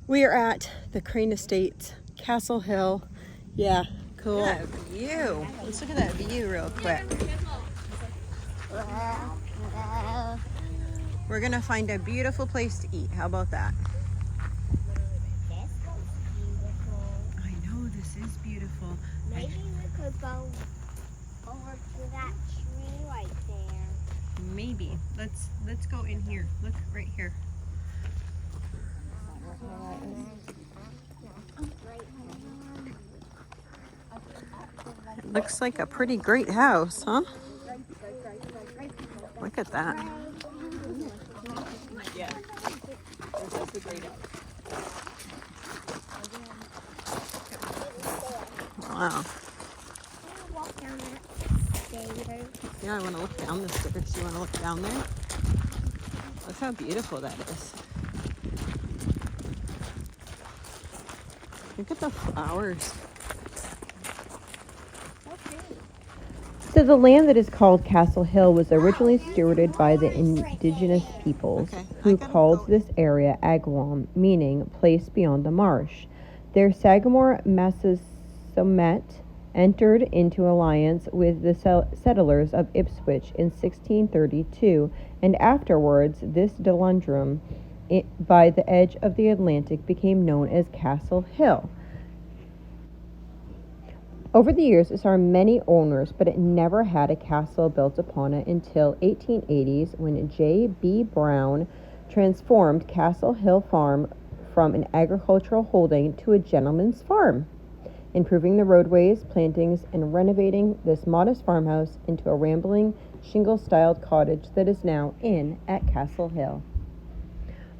We are at the Crane Estates, Castle Hill. Yeah, cool. Look at that view. Let's look at that view real quick. We're gonna find a beautiful place to eat. How about that? This looks beautiful. I know, this is beautiful. Maybe we could go over to that tree right there. Maybe. Let's go in here. Look right here. It looks like a pretty great house, huh? Look at that. Yeah, that's a great house. Wow. Walk down that stairs. Yeah, I want to look down the stairs. You want to look down there? Look how beautiful that is. Look at the flowers. So the land that is called Castle Hill was originally stewarded by the indigenous peoples, who called this area Agawam, meaning place beyond the marsh. Their Sagamore Massasomet entered into alliance with the settlers of Ipswich in 1632, and afterwards this Delundrum by the edge of the Atlantic became known as Castle Hill. Over the years, it saw many owners, but it never had a castle built upon it until 1880s when J.B. Brown transformed Castle Hill Farm from an agricultural holding to a gentleman's farm, improving the roadways, plantings, and renovating this modest farmhouse into a rambling, shingle-styled cottage that is now in at Castle Hill.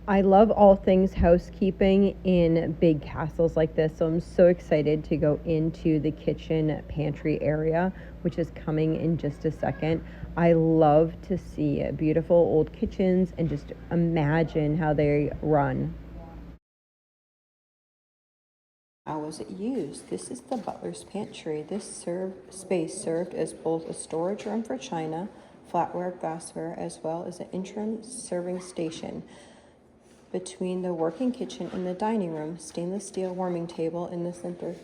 I love all things housekeeping in big castles like this, so I'm so excited to go into the kitchen pantry area, which is coming in just a second. I love to see beautiful old kitchens and just imagine how they run. How was it used? This is the butler's pantry. This space served as both a storage room for china, flatware, glassware, as well as an interim serving station. Between the working kitchen and the dining room, stainless steel warming table in the center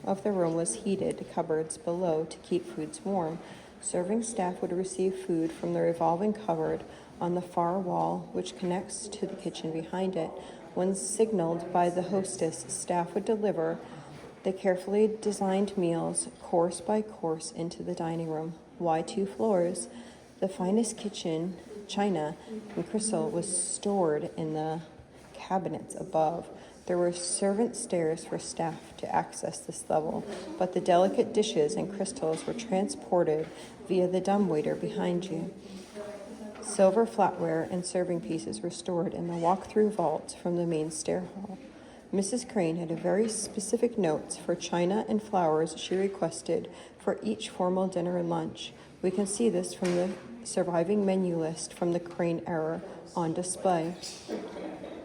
of the room was heated, cupboards below to keep foods warm. Serving staff would receive food from the revolving cupboard on the far wall, which connects to the kitchen behind it. When signaled by the hostess, staff would deliver the carefully designed meals, course by course, into the dining room. Why 2 floors? The finest kitchen china and crystal was stored in the cabinets above. There were servant stairs for staff to access this level, but the delicate dishes and crystals were transported via the dumbwaiter behind you. Silver flatware and serving pieces were stored in the walk-through vault from the main stair hall. Mrs. Crane had a very specific notes for china and flowers she requested for each formal dinner and lunch. We can see this from the surviving menu list from the Crane era on display.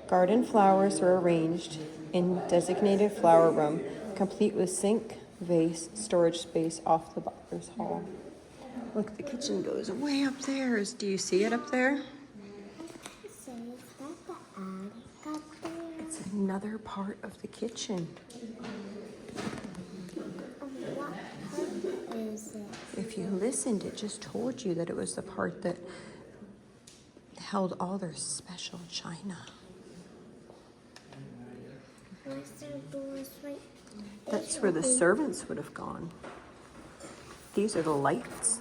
Garden flowers were arranged in designated flower room, complete with sink, vase, storage space off the butler's hall. Look, the kitchen goes way up there. Do you see it up there? So is that the attic up there? It's another part of the kitchen. What part is it? If you listened, it just told you that it was the part that held all their special china. Where's the doors right? That's where the servants would have gone. These are the lights.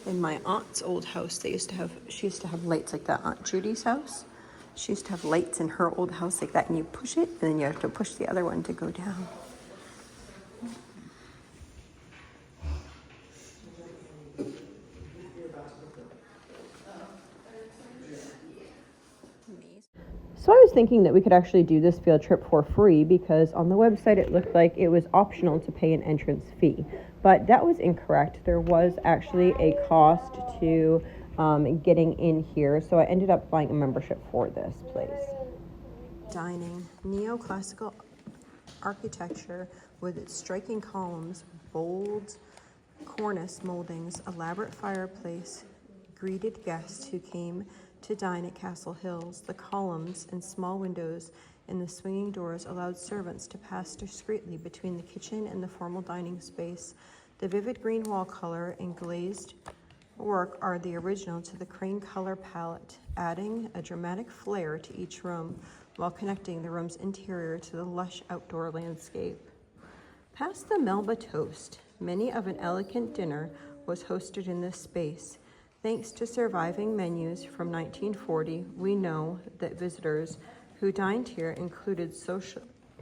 In my aunt's old house, she used to have lights like that. Aunt Judy's house, she used to have lights in her old house like that, and you push it, and then you have to push the other one to go down. So I was thinking that we could actually do this field trip for free because on the website it looked like it was optional to pay an entrance fee. But that was incorrect. There was actually a cost to getting in here. So I ended up buying a membership for this place. Dining, neoclassical architecture with its striking columns, bold cornice moldings, elaborate fireplace, greeted guests who came to dine at Castle Hills. The columns and small windows in the swinging doors allowed servants to pass discreetly between the kitchen and the formal dining space. The vivid green wall color and glazed work are the original to the Crane color palette, adding a dramatic flair to each room while connecting the room's interior to the lush outdoor landscape. Past the Melba toast, many of an elegant dinner was hosted in this space. Thanks to surviving menus from 1940, we know that visitors who dined here included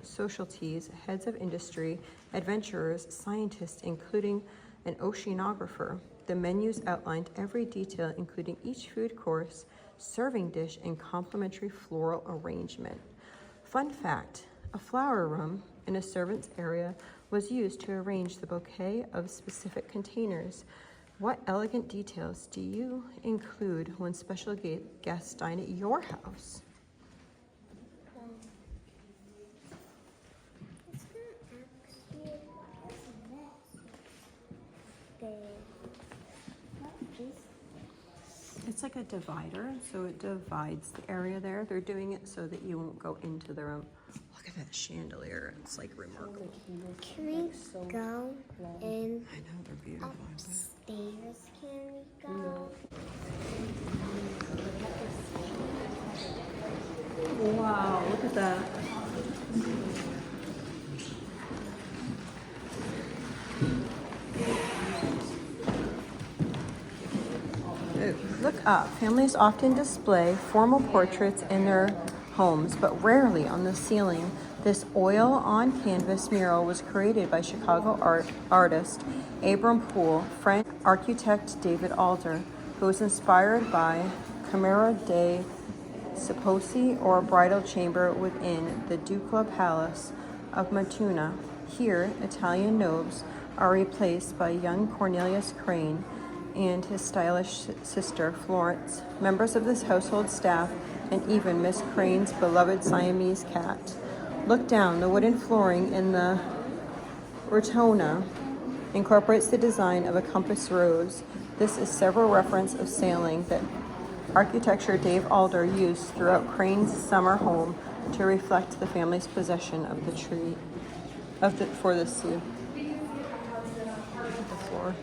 socialties, heads of industry, adventurers, scientists, including an oceanographer. The menus outlined every detail, including each food course, serving dish, and complimentary floral arrangement. Fun fact, a flower room in a servant's area was used to arrange the bouquet of specific containers. What elegant details do you include when special guests dine at your house? It's like a divider, so it divides the area there. They're doing it so that you won't go into the room. Look at that chandelier. It's like remarkable. Can we go in I know, they're beautiful. upstairs? Can we go? Wow, look at that. Ooh, look up. Families often display formal portraits in their homes, but rarely on the ceiling. This oil-on canvas mural was created by Chicago artist Abram Poole, French architect David Alder, who was inspired by Camera dei Sposi, or a bridal chamber within the Ducal Palace of Matuna. Here, Italian nobs are replaced by young Cornelius Crane and his stylish sister, Florence, members of this household staff, and even Miss Crane's beloved Siamese cat. Look down. The wooden flooring in the rotunda incorporates the design of a compass rose. This is several reference of sailing that architecture Dave Alder used throughout Crane's summer home to reflect the family's possession of the tree for the sea. The floor.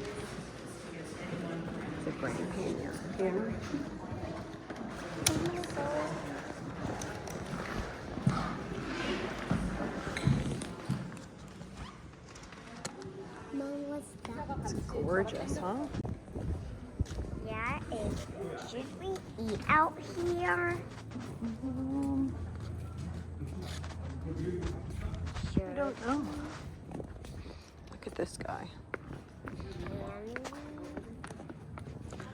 The Grand Piano. Mom, what's that? It's gorgeous, huh? Yeah, should we eat out here? I don't know. Look at this guy.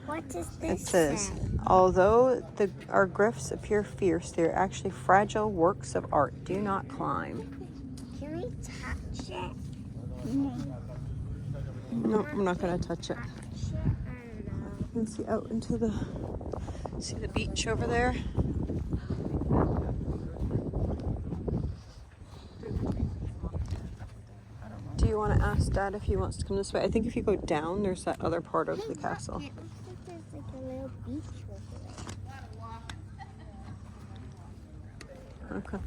What does It this says, say? although our gifts appear fierce, they are actually fragile works of art. Do not climb. Can we touch it? No, I'm not going to touch it. Touch it? I don't know. You can see out into see the beach over there? Do you want to ask Dad if he wants to come this way? I think if you go down, there's that other part of the castle. It looks like there's like a little beach over there. Okay.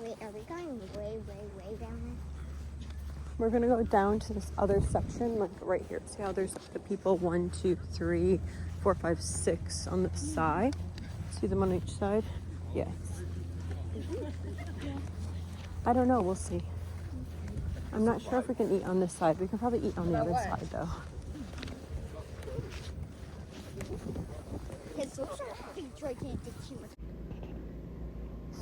Wait, are we going way, way, way down there? We're going to go down to this other section, like right here. See how there's the people 1, 2, 3, 4, 5, 6 on the side? See them on each side? Yes. I don't know. We'll see. I'm not sure if we can eat on this side. We can probably eat on the other side, though. Because those are big gigantic humans.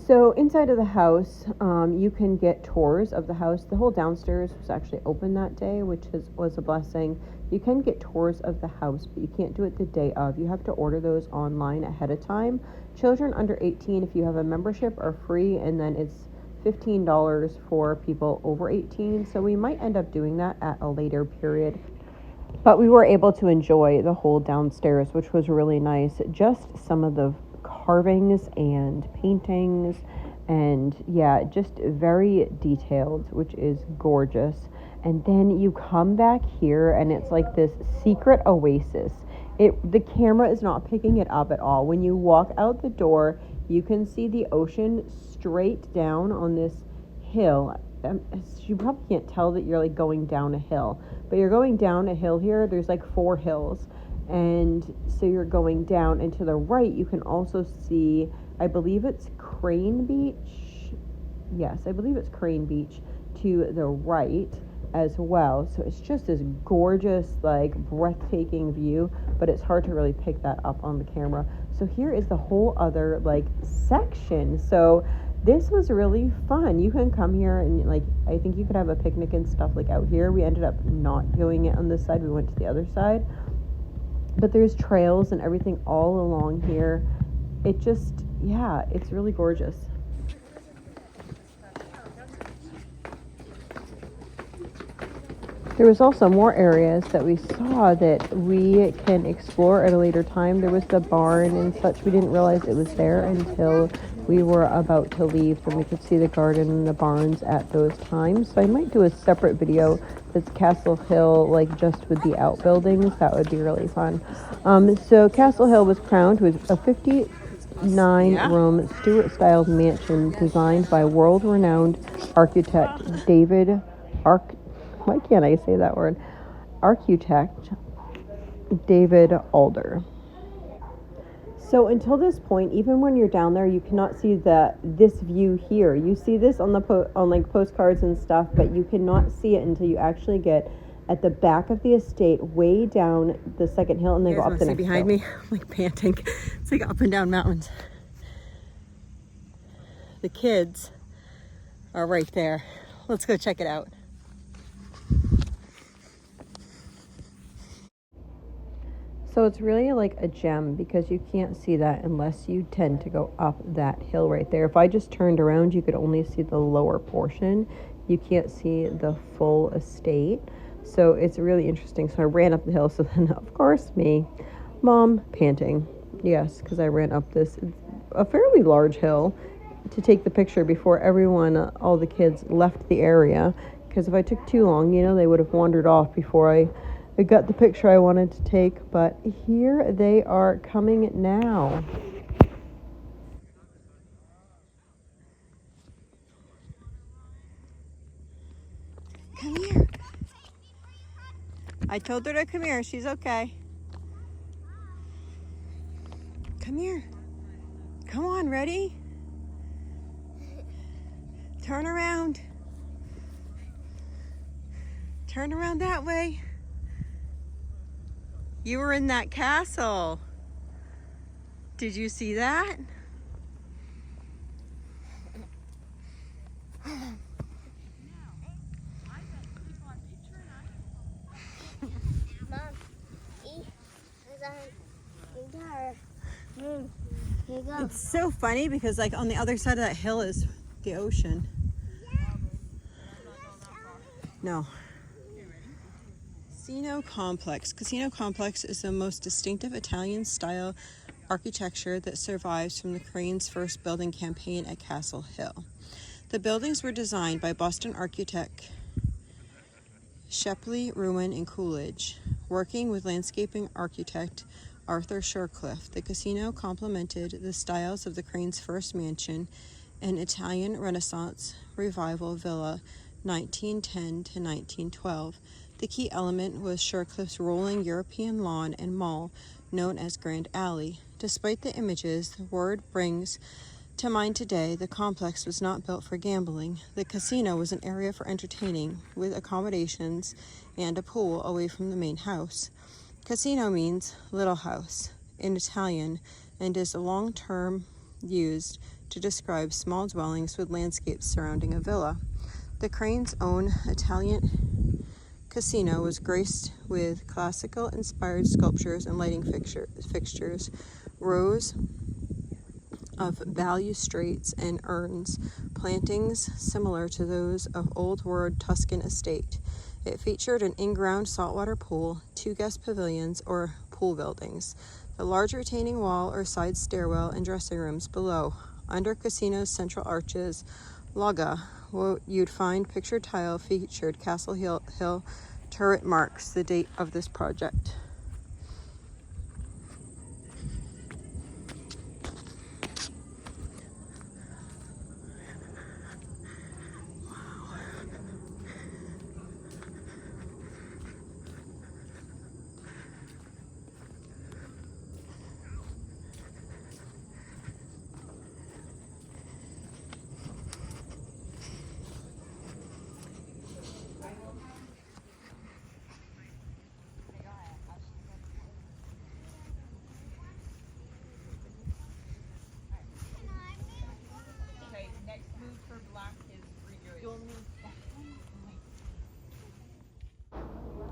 So inside of the house, you can get tours of the house. The whole downstairs was actually open that day, which was a blessing. You can get tours of the house, but you can't do it the day of. You have to order those online ahead of time. Children under 18, if you have a membership, are free, and then it's $15 for people over 18. So we might end up doing that at a later period. But we were able to enjoy the whole downstairs, which was really nice. Just some of the carvings and paintings, and yeah, just very detailed, which is gorgeous. And then you come back here and it's like this secret oasis. The camera is not picking it up at all. When you walk out the door, you can see the ocean straight down on this hill. You probably can't tell that you're like going down a hill, but you're going down a hill here. There's like 4 hills, and so you're going down, and to the right you can also see, I believe it's Crane Beach. Yes, I believe it's Crane Beach to the right as well. So it's just this gorgeous, like breathtaking view, but it's hard to really pick that up on the camera. So here is the whole other like section. So this was really fun. You can come here and like, I think you could have a picnic and stuff like out here. We ended up not doing it on this side. We went to the other side, but there's trails and everything all along here. It just, yeah, it's really gorgeous. There was also more areas that we saw that we can explore at a later time. There was the barn and such. We didn't realize it was there until we were about to leave, and we could see the garden and the barns at those times. So I might do a separate video that's Castle Hill, like just with the outbuildings. That would be really fun. So Castle Hill was crowned with a 59-room Stuart-style mansion designed by world-renowned architect why can't I say that word? Architect David Alder. So until this point, even when you're down there, you cannot see this view here. You see this on the like postcards and stuff, but you cannot see it until you actually get at the back of the estate, way down the second hill, and then go up the next behind hill. me, I'm like panting. It's like up and down mountains. The kids are right there. Let's go check it out. So it's really like a gem because you can't see that unless you tend to go up that hill right there. If I just turned around, you could only see the lower portion. You can't see the full estate. So it's really interesting. So I ran up the hill. So then, of course, Mom, panting. Yes, because I ran up a fairly large hill to take the picture before all the kids left the area. Because if I took too long, they would have wandered off before I got the picture I wanted to take. But here they are coming now. Come here. I told her to come here. She's okay. Come here. Come on, ready? Turn around. Turn around that way. You were in that castle. Did you see that? It's so funny because like on the other side of that hill is the ocean. No. Casino Complex. Casino Complex is the most distinctive Italian-style architecture that survives from the Crane's first building campaign at Castle Hill. The buildings were designed by Boston architect Shepley, Ruin, and Coolidge. Working with landscaping architect Arthur Shercliffe, the casino complemented the styles of the Crane's first mansion, an Italian Renaissance revival villa, 1910 to 1912. The key element was Shercliffe's rolling European lawn and mall, known as Grand Alley. Despite the images the word brings to mind today, the complex was not built for gambling. The casino was an area for entertaining, with accommodations and a pool away from the main house. Casino means little house in Italian and is a long term used to describe small dwellings with landscapes surrounding a villa. The Crane's own Italian casino was graced with classical-inspired sculptures and lighting fixtures, rows of balustrades and urns, plantings similar to those of Old World Tuscan estate. It featured an in-ground saltwater pool, 2 guest pavilions or pool buildings, the large retaining wall or side stairwell and dressing rooms below. Under casino's central arches, Laga. What you'd find picture tile featured Castle Hill turret marks the date of this project.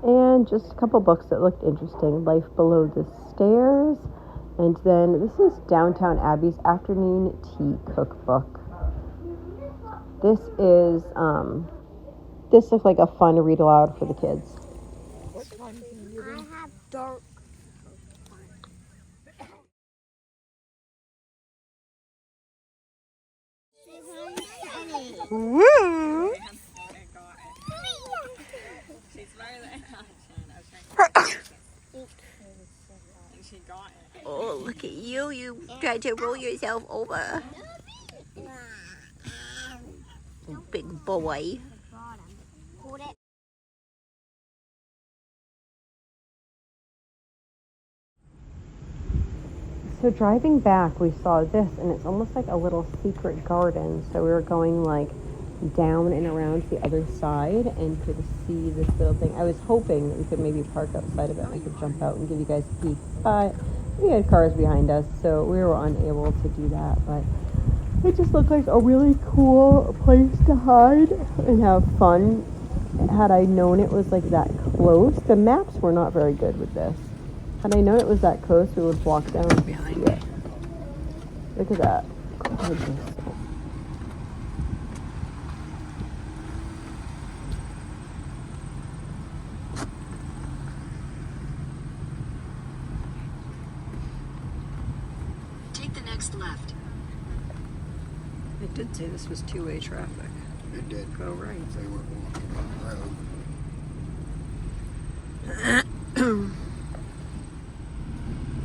And just a couple books that looked interesting. Life Below the Stairs. And then this is Downtown Abbey's Afternoon Tea Cookbook. This looks like a fun read aloud for the kids. I have dark. Woo! Oh, look at you. You tried to roll yourself over. Big boy. Hold it. So driving back, we saw this, and it's almost like a little secret garden. So we were going like down and around to the other side and could see this little thing. I was hoping that we could maybe park outside of it and I could jump out and give you guys a peek, but we had cars behind us, so we were unable to do that. But it just looked like a really cool place to hide and have fun. Had I known it was like that close, the maps were not very good with this. Had I known it was that close, we would walk down behind it. Look at that. Gorgeous. Take the next left. It did say this was two-way traffic. It did. Go right. They were walking on the road.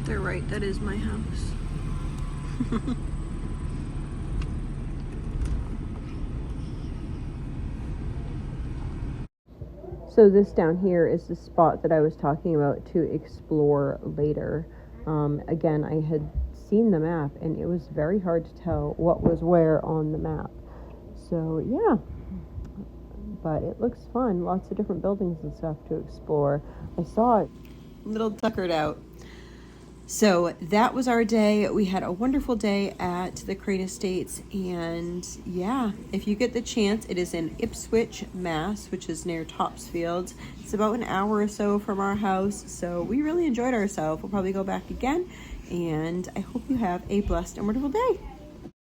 They're right, that is my house. So this down here is the spot that I was talking about to explore later. Again, I had seen the map and it was very hard to tell what was where on the map. So yeah, but it looks fun. Lots of different buildings and stuff to explore. I saw it. Little tuckered out. So that was our day. We had a wonderful day at the Crane Estates, and yeah, if you get the chance, it is in Ipswich, Mass, which is near Topsfield. It's about an hour or so from our house, so we really enjoyed ourselves. We'll probably go back again, and I hope you have a blessed and wonderful day.